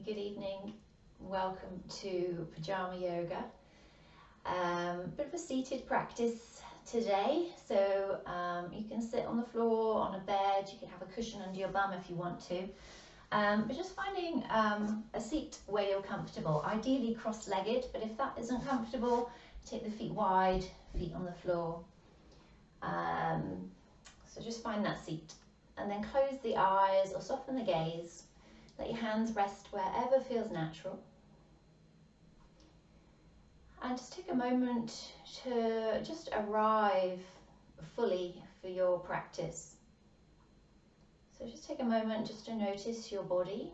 Good evening, welcome to Pyjama Yoga. Bit of a seated practice today, so you can sit on the floor, on a bed, you can have a cushion under your bum if you want to, but just finding a seat where you're comfortable, ideally cross-legged, but if that isn't comfortable, take the feet wide, feet on the floor. So just find that seat and then close the eyes or soften the gaze. Let your hands rest wherever feels natural. And just take a moment to just arrive fully for your practice. So just take a moment just to notice your body.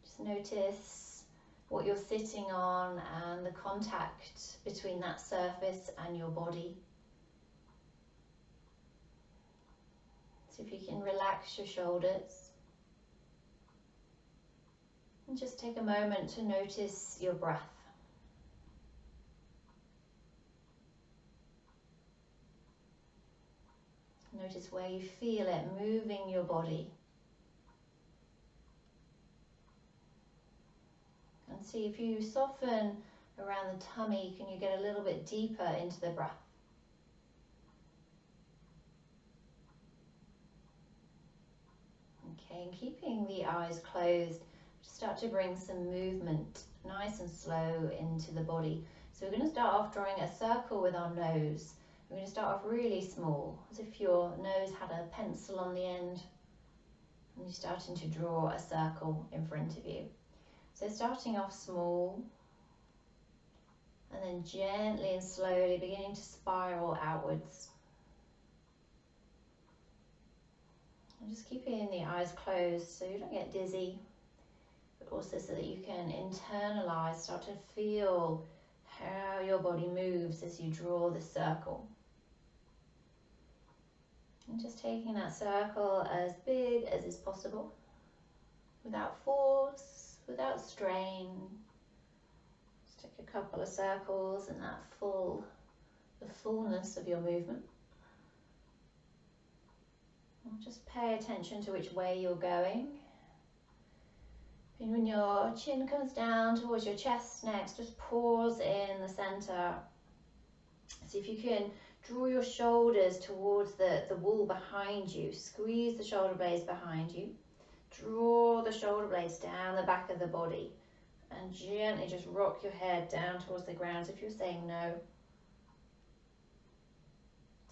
Just notice what you're sitting on and the contact between that surface and your body. So if you can relax your shoulders. And just take a moment to notice your breath. Notice where you feel it moving your body. And see if you soften around the tummy, can you get a little bit deeper into the breath? Okay, and keeping the eyes closed, start to bring some movement nice and slow into the body. So we're going to start off drawing a circle with our nose. We're going to start off really small, as if your nose had a pencil on the end and you're starting to draw a circle in front of you. So starting off small and then gently and slowly beginning to spiral outwards. And just keeping the eyes closed so you don't get dizzy, but also so that you can internalize, start to feel how your body moves as you draw the circle. And just taking that circle as big as is possible, without force, without strain. Just take a couple of circles in that the fullness of your movement. And just pay attention to which way you're going. And when your chin comes down towards your chest next, just pause in the center. See if you can draw your shoulders towards the wall behind you. Squeeze the shoulder blades behind you. Draw the shoulder blades down the back of the body. And gently just rock your head down towards the ground as if you're saying no.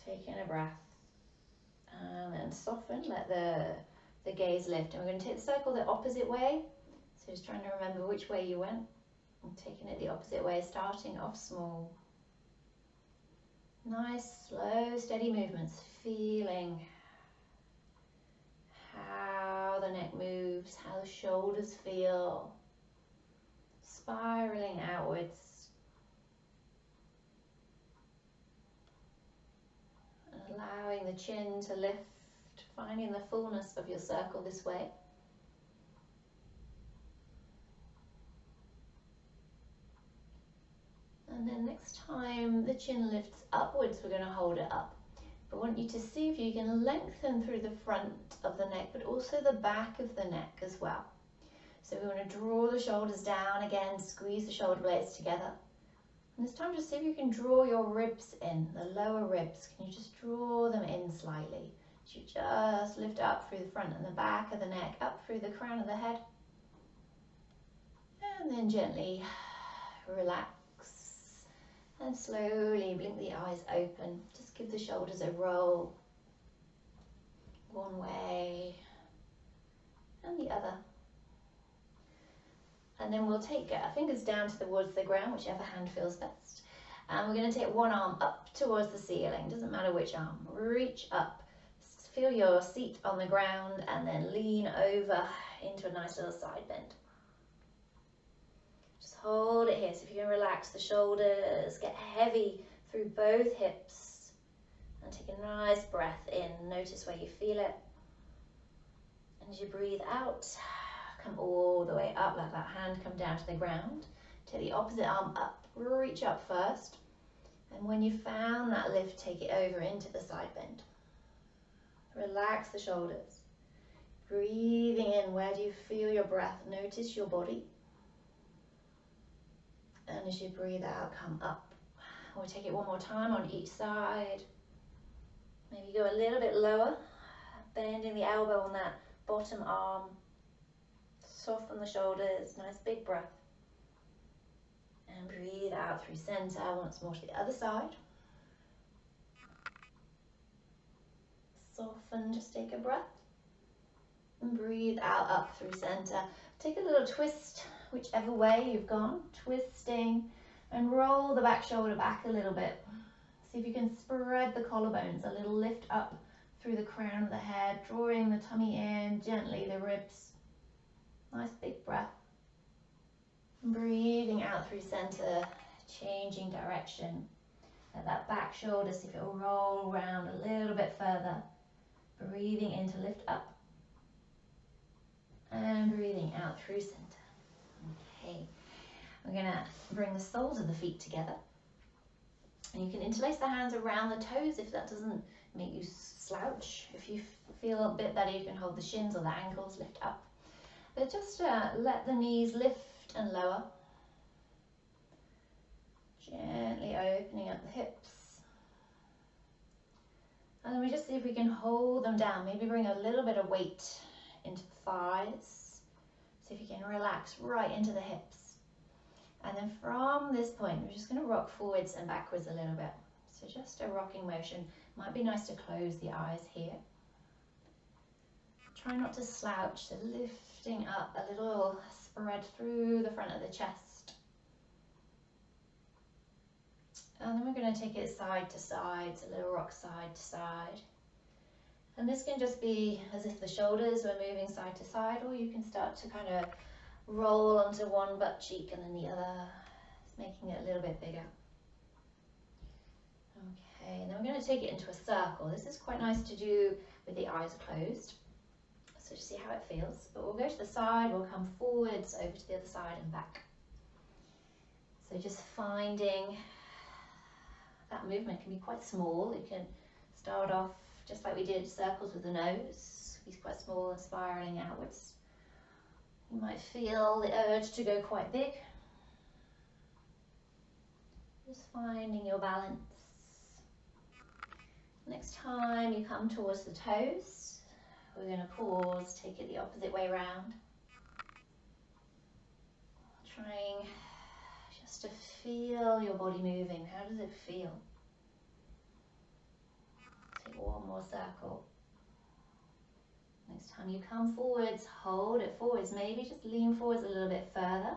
Taking a breath. And then soften, let the gaze lift. And we're going to take the circle the opposite way. So just trying to remember which way you went. And taking it the opposite way, starting off small. Nice, slow, steady movements, feeling how the neck moves, how the shoulders feel, spiraling outwards. And allowing the chin to lift, finding the fullness of your circle this way. And then next time the chin lifts upwards, we're going to hold it up. But I want you to see if you can lengthen through the front of the neck, but also the back of the neck as well. So we want to draw the shoulders down again, squeeze the shoulder blades together. And this time just see if you can draw your ribs in, the lower ribs. Can you just draw them in slightly? So you just lift up through the front and the back of the neck, up through the crown of the head. And then gently relax. And slowly blink the eyes open. Just give the shoulders a roll. One way and the other. And then we'll take our fingers down towards the ground, whichever hand feels best. And we're going to take one arm up towards the ceiling. Doesn't matter which arm. Reach up. Feel your seat on the ground and then lean over into a nice little side bend. Hold it here, so if you can relax the shoulders, get heavy through both hips and take a nice breath in. Notice where you feel it. And as you breathe out, come all the way up, let that hand come down to the ground. Take the opposite arm up, reach up first. And when you found that lift, take it over into the side bend. Relax the shoulders. Breathing in, where do you feel your breath? Notice your body. And as you breathe out, come up. We'll take it one more time on each side. Maybe go a little bit lower, bending the elbow on that bottom arm. Soften the shoulders, nice big breath. And breathe out through center, once more to the other side. Soften, just take a breath. And breathe out up through center. Take a little twist, whichever way you've gone, twisting, and roll the back shoulder back a little bit. See if you can spread the collarbones, a little lift up through the crown of the head, drawing the tummy in, gently the ribs. Nice big breath. Breathing out through center, changing direction. Let that back shoulder, see if it will roll around a little bit further. Breathing in to lift up. And breathing out through center. Okay, we're gonna bring the soles of the feet together. And you can interlace the hands around the toes if that doesn't make you slouch. If you feel a bit better, you can hold the shins or the ankles, lift up. But just let the knees lift and lower. Gently opening up the hips. And then we just see if we can hold them down. Maybe bring a little bit of weight into the thighs. See if you can relax right into the hips. And then from this point, we're just going to rock forwards and backwards a little bit. So just a rocking motion. Might be nice to close the eyes here. Try not to slouch, so lifting up a little spread through the front of the chest. And then we're going to take it side to side, so a little rock side to side. And this can just be as if the shoulders were moving side to side, or you can start to kind of roll onto one butt cheek and then the other, just making it a little bit bigger. Okay, and then we're going to take it into a circle. This is quite nice to do with the eyes closed. So just see how it feels. But we'll go to the side, we'll come forwards, over to the other side and back. So just finding that movement can be quite small. You can start off just like we did, circles with the nose. Be quite small and spiraling outwards. You might feel the urge to go quite big. Just finding your balance. Next time you come towards the toes, we're going to pause, take it the opposite way around. Trying just to feel your body moving. How does it feel? Take one more circle. Next time you come forwards, hold it forwards. Maybe just lean forwards a little bit further.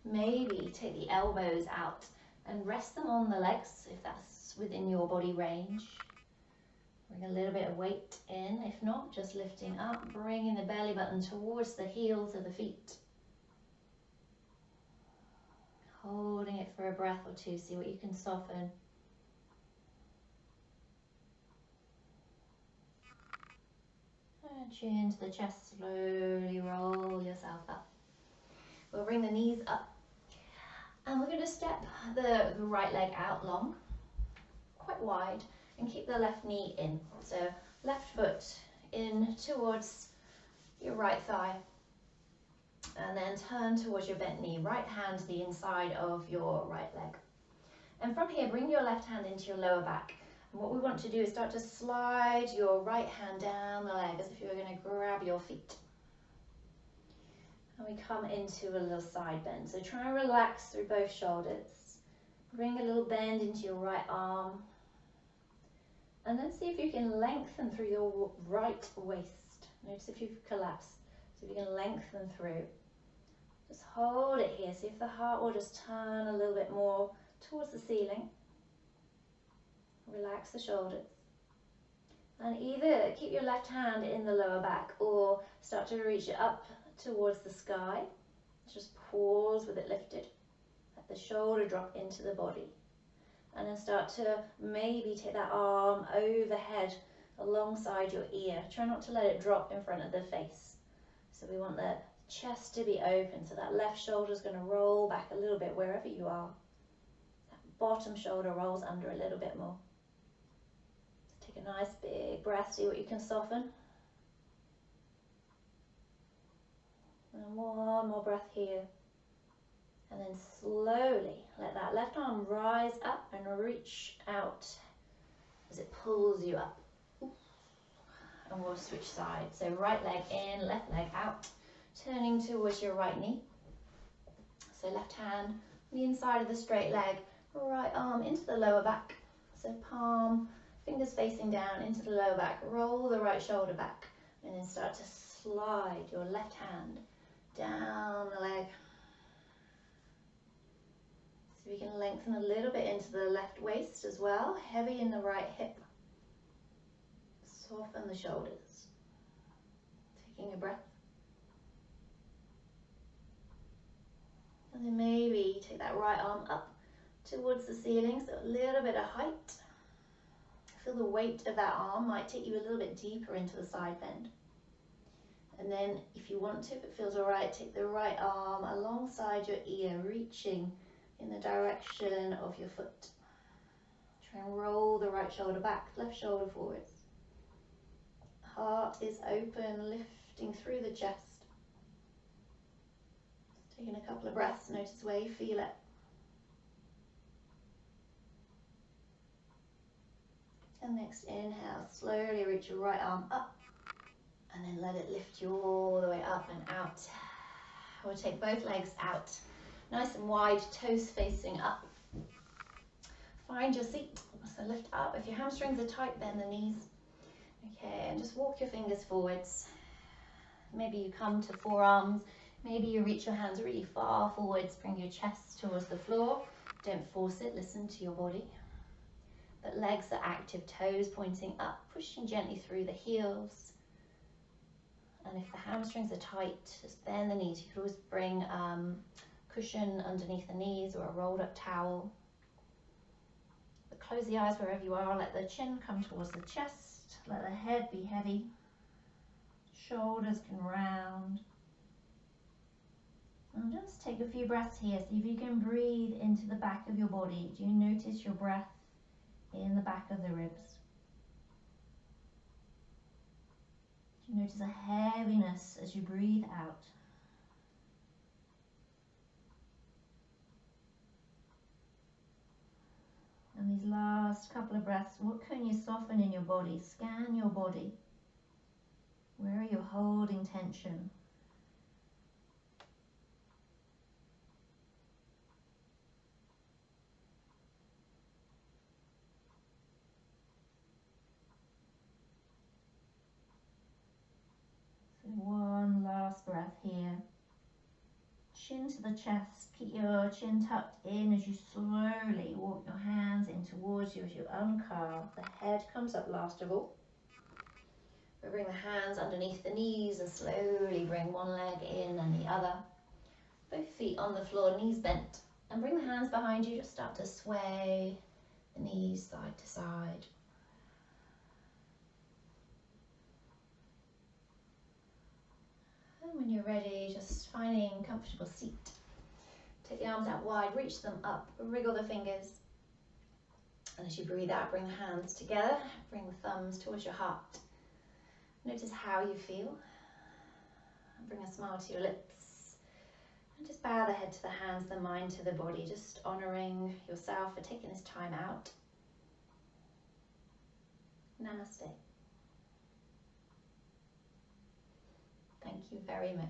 Maybe take the elbows out and rest them on the legs if that's within your body range. Bring a little bit of weight in. If not, just lifting up, bringing the belly button towards the heels of the feet. Holding it for a breath or two, see what you can soften. And chin to the chest, slowly roll yourself up. We'll bring the knees up. And we're going to step the right leg out long, quite wide, and keep the left knee in. So left foot in towards your right thigh. And then turn towards your bent knee. Right hand to the inside of your right leg. And from here, bring your left hand into your lower back. And what we want to do is start to slide your right hand down the leg as if you were going to grab your feet. And we come into a little side bend. So try and relax through both shoulders. Bring a little bend into your right arm. And then see if you can lengthen through your right waist. Notice if you've collapsed. So if you can lengthen through. Just hold it here. See if the heart will just turn a little bit more towards the ceiling. Relax the shoulders. And either keep your left hand in the lower back or start to reach it up towards the sky. Just pause with it lifted. Let the shoulder drop into the body. And then start to maybe take that arm overhead alongside your ear. Try not to let it drop in front of the face. So we want the chest to be open. So that left shoulder is going to roll back a little bit wherever you are. That bottom shoulder rolls under a little bit more. So take a nice big breath. See what you can soften. And one more breath here. And then slowly let that left arm rise up and reach out as it pulls you up. And we'll switch sides. So right leg in, left leg out, turning towards your right knee. So left hand on the inside of the straight leg, right arm into the lower back. So palm, fingers facing down into the lower back. Roll the right shoulder back and then start to slide your left hand down the leg. So we can lengthen a little bit into the left waist as well, heavy in the right hip. Soften the shoulders. Taking a breath. And then maybe take that right arm up towards the ceiling, so a little bit of height. Feel the weight of that arm might take you a little bit deeper into the side bend. And then if you want to, if it feels all right, take the right arm alongside your ear, reaching in the direction of your foot. Try and roll the right shoulder back, left shoulder forwards. Heart is open, lifting through the chest. Taking a couple of breaths, notice where you feel it. And next inhale, slowly reach your right arm up and then let it lift you all the way up and out. We'll take both legs out, nice and wide, toes facing up. Find your seat, so lift up. If your hamstrings are tight, bend the knees. Okay, and just walk your fingers forwards. Maybe you come to forearms. Maybe you reach your hands really far forwards, bring your chest towards the floor. Don't force it, listen to your body. But legs are active, toes pointing up, pushing gently through the heels. And if the hamstrings are tight, just bend the knees. You could always bring cushion underneath the knees or a rolled up towel. But close the eyes wherever you are, let the chin come towards the chest, let the head be heavy. Shoulders can round. And just take a few breaths here. See if you can breathe into the back of your body. Do you notice your breath in the back of the ribs? Do you notice a heaviness as you breathe out? And these last couple of breaths, what can you soften in your body? Scan your body. Where are you holding tension? So one last breath here. Chin to the chest, keep your chin tucked in as you slowly walk your hands in towards you as you uncarve. The head comes up last of all. We bring the hands underneath the knees and slowly bring one leg in and the other. Both feet on the floor, knees bent. And bring the hands behind you, just start to sway the knees side to side. And when you're ready, just finding a comfortable seat. Take the arms out wide, reach them up, wriggle the fingers. And as you breathe out, bring the hands together, bring the thumbs towards your heart. Notice how you feel. And bring a smile to your lips. And just bow the head to the hands, the mind to the body, just honouring yourself for taking this time out. Namaste. Thank you very much.